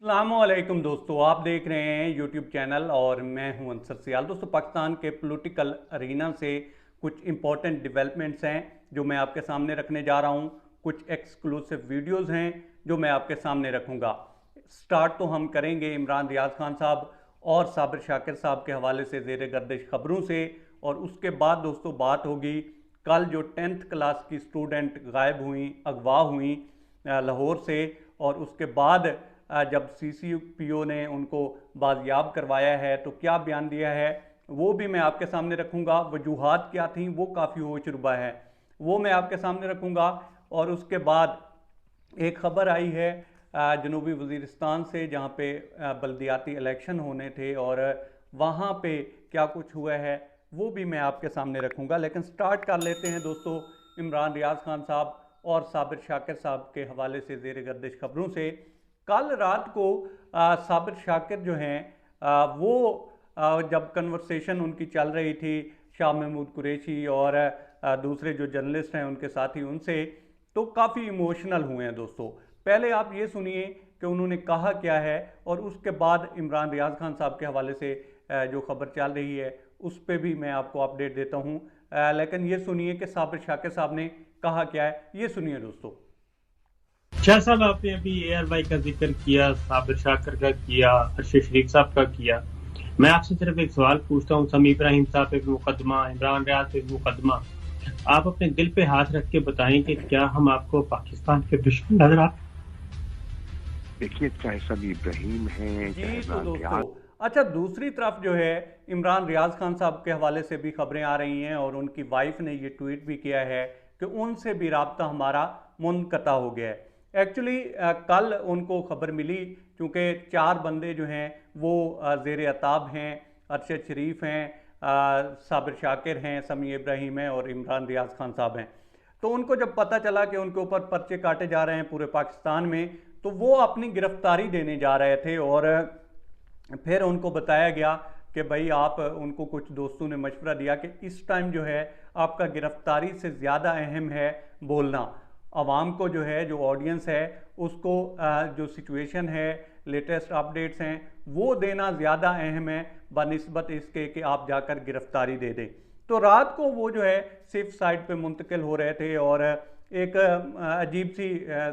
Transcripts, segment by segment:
अस्सलामुअलैकुम दोस्तों, आप देख रहे हैं यूट्यूब चैनल और मैं हूं अंसर सियाल। दोस्तों, पाकिस्तान के पॉलिटिकल अरीना से कुछ इंपॉर्टेंट डेवलपमेंट्स हैं जो मैं आपके सामने रखने जा रहा हूं। कुछ एक्सक्लूसिव वीडियोस हैं जो मैं आपके सामने रखूंगा। स्टार्ट तो हम करेंगे इमरान रियाज खान साहब और साबिर शाकिर साहब के हवाले से ज़ेर गर्दिश खबरों से, और उसके बाद दोस्तों बात होगी कल जो 10th क्लास की स्टूडेंट गायब हुई, अगवा हुई लाहौर से, और उसके बाद जब CCPO ने उनको बाजियाब करवाया है तो क्या बयान दिया है वो भी मैं आपके सामने रखूंगा। वजूहात क्या थी वो काफ़ी हो चुका है, वो मैं आपके सामने रखूंगा। और उसके बाद एक खबर आई है जनूबी वज़ीरिस्तान से, जहाँ पे बल्दियाती इलेक्शन होने थे और वहाँ पे क्या कुछ हुआ है वो भी मैं आपके सामने रखूंगा। लेकिन स्टार्ट कर लेते हैं दोस्तों इमरान रियाज खान साहब और साबिर शाकिर साहब के हवाले से ज़ेर गर्दिश खबरों से। कल रात को साबिर शाकिर जो हैं वो जब कन्वर्सेशन उनकी चल रही थी शाह महमूद कुरैशी और दूसरे जो जर्नलिस्ट हैं उनके साथी उनसे, तो काफ़ी इमोशनल हुए हैं दोस्तों। पहले आप ये सुनिए कि उन्होंने कहा क्या है, और उसके बाद इमरान रियाज खान साहब के हवाले से जो खबर चल रही है उस पर भी मैं आपको अपडेट देता हूँ। लेकिन ये सुनिए कि साबिर शाकिर साहब ने कहा क्या है, ये सुनिए दोस्तों। शाह साहब, आपने अभी ARY का जिक्र किया, साबिर शाकिर का किया, अरशद शरीफ साहब का किया। मैं आपसे सिर्फ एक सवाल पूछता हूँ। समी इब्राहिम साहब पे मुकदमा, इमरान रियाज पे मुकदमा, आप अपने दिल पे हाथ रख के बताएं कि क्या हम आपको पाकिस्तान के दुश्मन नजर आते? देखिए, चाहे समी इब्राहिम हैं, जी चाहे तो इमरान दोस्तों, रियाज। अच्छा, दूसरी तरफ जो है इमरान रियाज खान साहब के हवाले से भी खबरें आ रही हैं और उनकी वाइफ ने ये ट्वीट भी किया है कि उनसे भी राब्ता हमारा मुनक़ता हो गया है। एक्चुअली कल उनको खबर मिली, क्योंकि 4 बंदे जो हैं वो ज़ेर अताब हैं। अरशद शरीफ हैं, साबिर शाकिर हैं, समी इब्राहिम हैं और इमरान रियाज खान साहब हैं। तो उनको जब पता चला कि उनके ऊपर पर्चे काटे जा रहे हैं पूरे पाकिस्तान में, तो वो अपनी गिरफ्तारी देने जा रहे थे। और फिर उनको बताया गया कि भाई, आप उनको कुछ दोस्तों ने मशवरा दिया कि इस टाइम जो है आपका गिरफ्तारी से ज़्यादा अहम है बोलना। आवाम को जो है, जो ऑडियंस है उसको जो सिचुएशन है, लेटेस्ट अपडेट्स हैं वो देना ज़्यादा अहम है बनिस्बत इसके कि आप जाकर गिरफ्तारी दे दें। तो रात को वो जो है सिर्फ साइड पे मुंतकिल हो रहे थे, और एक अजीब सी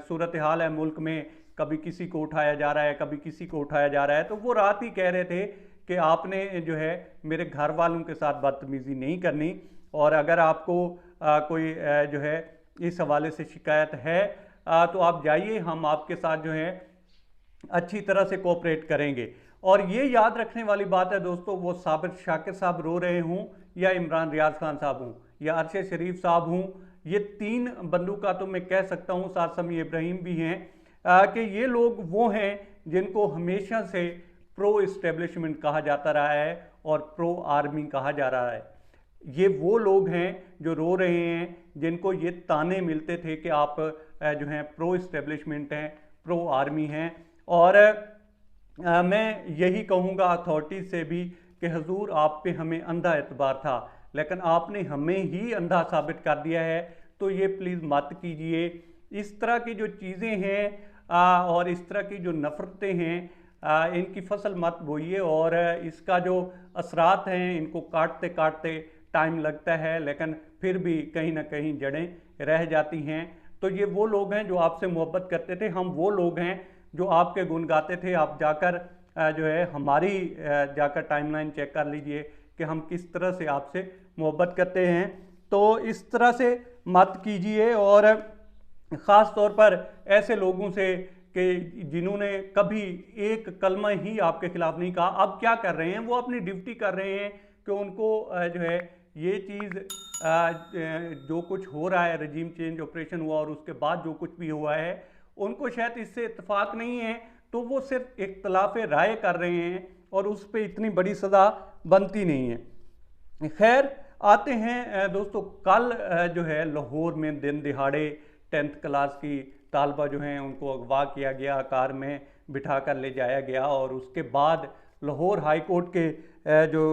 सूरत हाल है मुल्क में। कभी किसी को उठाया जा रहा है, कभी किसी को उठाया जा रहा है। तो वो रात ही कह रहे थे कि आपने जो है मेरे घर वालों के साथ बदतमीज़ी नहीं करनी, और अगर आपको कोई जो है इस हवाले से शिकायत है तो आप जाइए, हम आपके साथ जो है अच्छी तरह से कोऑपरेट करेंगे। और ये याद रखने वाली बात है दोस्तों, वो साबिर शाकिर साहब रो रहे हों या इमरान रियाज खान साहब हों या अरशद शरीफ साहब हों, ये 3 बंदों का तो मैं कह सकता हूँ, साथ समी इब्राहिम भी हैं, कि ये लोग वो हैं जिनको हमेशा से प्रो इस्टेब्लिशमेंट कहा जाता रहा है और प्रो आर्मी कहा जा रहा है। ये वो लोग हैं जो रो रहे हैं, जिनको ये ताने मिलते थे कि आप जो हैं प्रो इस्टेब्लिशमेंट हैं, प्रो आर्मी हैं। और मैं यही कहूँगा अथॉरिटीज़ से भी कि हजूर, आप पे हमें अंधा एतबार था, लेकिन आपने हमें ही अंधा साबित कर दिया है। तो ये प्लीज़ मत कीजिए। इस तरह की जो चीज़ें हैं और इस तरह की जो नफ़रतें हैं, इनकी फसल मत बोइए। और इसका जो असरात हैं, इनको काटते काटते टाइम लगता है, लेकिन फिर भी कहीं ना कहीं जड़ें रह जाती हैं। तो ये वो लोग हैं जो आपसे मोहब्बत करते थे, हम वो लोग हैं जो आपके गुण गाते थे। आप जाकर जो है हमारी जाकर टाइमलाइन चेक कर लीजिए कि हम किस तरह से आपसे मोहब्बत करते हैं। तो इस तरह से मत कीजिए, और ख़ास तौर पर ऐसे लोगों से कि जिन्होंने कभी एक कलमा ही आपके खिलाफ नहीं कहा, अब क्या कर रहे हैं, वो अपनी ड्यूटी कर रहे हैं कि उनको जो है ये चीज़ जो कुछ हो रहा है, रजीम चेंज ऑपरेशन हुआ और उसके बाद जो कुछ भी हुआ है, उनको शायद इससे इत्तेफाक नहीं है, तो वो सिर्फ इख्तलाफ राय कर रहे हैं और उस पर इतनी बड़ी सज़ा बनती नहीं है। खैर, आते हैं दोस्तों, कल जो है लाहौर में दिन दिहाड़े 10th क्लास की तालबा जो हैं उनको अगवा किया गया, कार में बिठा कर ले जाया गया। और उसके बाद लाहौर हाई कोर्ट के जो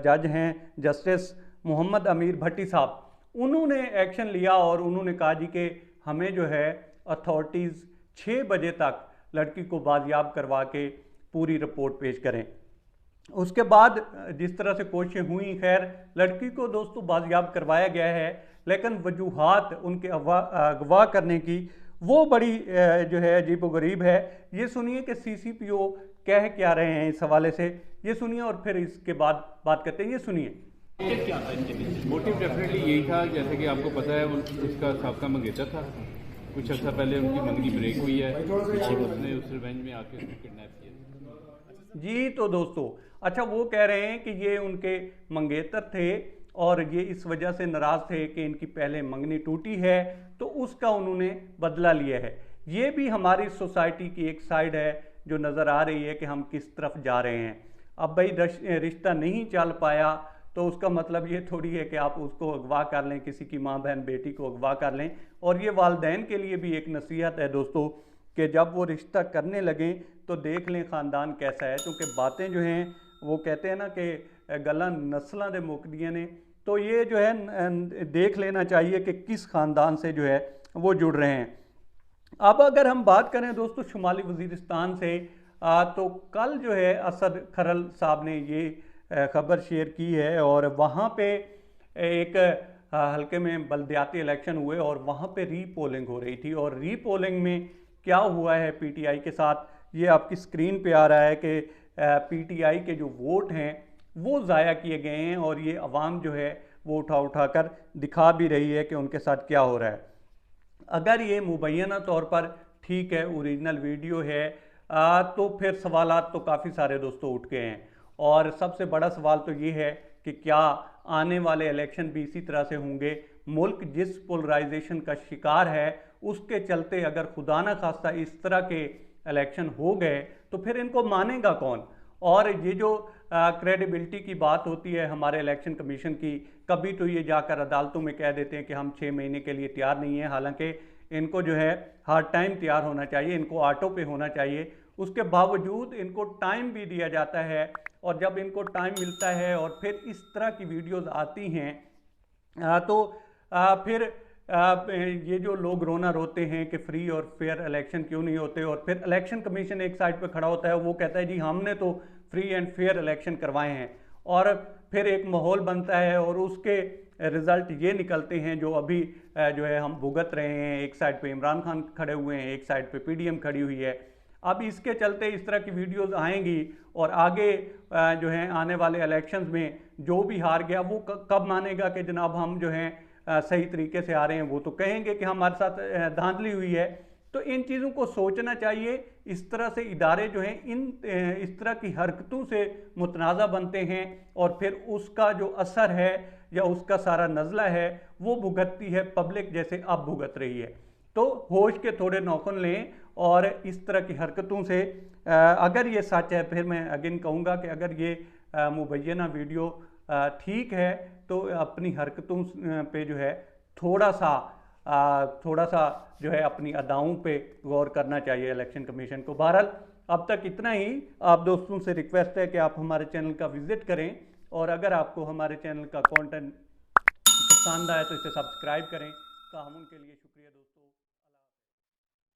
जज हैं जस्टिस मोहम्मद अमीर भट्टी साहब, उन्होंने एक्शन लिया और उन्होंने कहा जी कि हमें जो है अथॉरिटीज़ 6 बजे तक लड़की को बाजियाब करवा के पूरी रिपोर्ट पेश करें। उसके बाद जिस तरह से कोशिशें हुई, खैर लड़की को दोस्तों बाजियाब करवाया गया है, लेकिन वजूहात उनके अगवा करने की वो बड़ी जो है अजीबोगरीब है। ये सुनिए कि CCPO कह क्या रहे हैं इस हवाले से, ये सुनिए और फिर इसके बाद बात करते हैं। ये सुनिए। क्या था इसके पीछे? मोटिव डेफिनेटली यही था, जैसे कि आपको पता है उसका साबका मंगेतर था, कुछ अर्सा पहले उनकी मंगनी ब्रेक हुई है और उसने उस रिवेंज में आके उसको किडनैप किया। जी तो दोस्तों, अच्छा वो कह रहे हैं कि ये उनके मंगेतर थे और ये इस वजह से नाराज थे कि इनकी पहले मंगनी टूटी है तो उसका उन्होंने बदला लिया है। ये भी हमारी सोसाइटी की एक साइड है जो नज़र आ रही है कि हम किस तरफ जा रहे हैं। अब भाई रिश्ता नहीं चल पाया तो उसका मतलब ये थोड़ी है कि आप उसको अगवा कर लें, किसी की माँ बहन बेटी को अगवा कर लें। और ये वालिदैन के लिए भी एक नसीहत है दोस्तों कि जब वो रिश्ता करने लगें तो देख लें ख़ानदान कैसा है, क्योंकि बातें जो हैं वो कहते हैं ना कि गला नस्लों दे मुकदियां ने, तो ये जो है देख लेना चाहिए कि किस ख़ानदान से जो है वो जुड़ रहे हैं। अब अगर हम बात करें दोस्तों शुमाली वज़ीरिस्तान से, तो कल जो है असद खरल साहब ने ये खबर शेयर की है और वहाँ पे एक हल्के में बल्दियाती इलेक्शन हुए और वहाँ पे रीपोलिंग हो रही थी। और रीपोलिंग में क्या हुआ है PTI के साथ, ये आपकी स्क्रीन पे आ रहा है कि PTI के जो वोट हैं वो ज़ाया किए गए हैं और ये अवाम जो है वो उठा कर दिखा भी रही है कि उनके साथ क्या हो रहा है। अगर ये मुबैना तौर पर ठीक है, ओरिजिनल वीडियो है, तो फिर सवालात तो काफ़ी सारे दोस्तों उठ गए हैं। और सबसे बड़ा सवाल तो ये है कि क्या आने वाले इलेक्शन भी इसी तरह से होंगे। मुल्क जिस पोलराइजेशन का शिकार है उसके चलते अगर खुदा न खास्ता इस तरह के इलेक्शन हो गए तो फिर इनको मानेगा कौन। और ये जो क्रेडिबिलिटी की बात होती है हमारे इलेक्शन कमीशन की, कभी तो ये जाकर अदालतों में कह देते हैं कि हम 6 महीने के लिए तैयार नहीं हैं, हालांकि इनको जो है हर टाइम तैयार होना चाहिए, इनको ऑटो पे होना चाहिए। उसके बावजूद इनको टाइम भी दिया जाता है और जब इनको टाइम मिलता है और फिर इस तरह की वीडियोस आती हैं तो फिर ये जो लोग रोना रोते हैं कि फ्री और फेयर इलेक्शन क्यों नहीं होते, और फिर इलेक्शन कमीशन एक साइड पे खड़ा होता है, वो कहता है जी हमने तो फ्री एंड फेयर इलेक्शन करवाए हैं, और फिर एक माहौल बनता है और उसके रिज़ल्ट ये निकलते हैं जो अभी जो है हम भुगत रहे हैं। एक साइड पे इमरान खान खड़े हुए हैं, एक साइड पे PDM खड़ी हुई है। अब इसके चलते इस तरह की वीडियोस आएंगी और आगे जो है आने वाले इलेक्शंस में जो भी हार गया वो कब मानेगा कि जनाब हम जो हैं सही तरीके से आ रहे हैं। वो तो कहेंगे कि हमारे साथ धांधली हुई है। तो इन चीज़ों को सोचना चाहिए। इस तरह से इदारे जो हैं इस तरह की हरकतों से मुतनाज़ा बनते हैं और फिर उसका जो असर है या उसका सारा नज़ला है वो भुगतती है पब्लिक, जैसे अब भुगत रही है। तो होश के थोड़े नौखन लें और इस तरह की हरकतों से अगर ये सच है, फिर मैं अगेन कहूँगा कि अगर ये मुबैना वीडियो ठीक है तो अपनी हरकतों पे जो है थोड़ा सा जो है अपनी अदाओं पे गौर करना चाहिए इलेक्शन कमीशन को। बहरहाल अब तक इतना ही। आप दोस्तों से रिक्वेस्ट है कि आप हमारे चैनल का विजिट करें और अगर आपको हमारे चैनल का कंटेंट पसंद आए तो इसे सब्सक्राइब करें। तो हम उनके लिए शुक्रिया दोस्तों।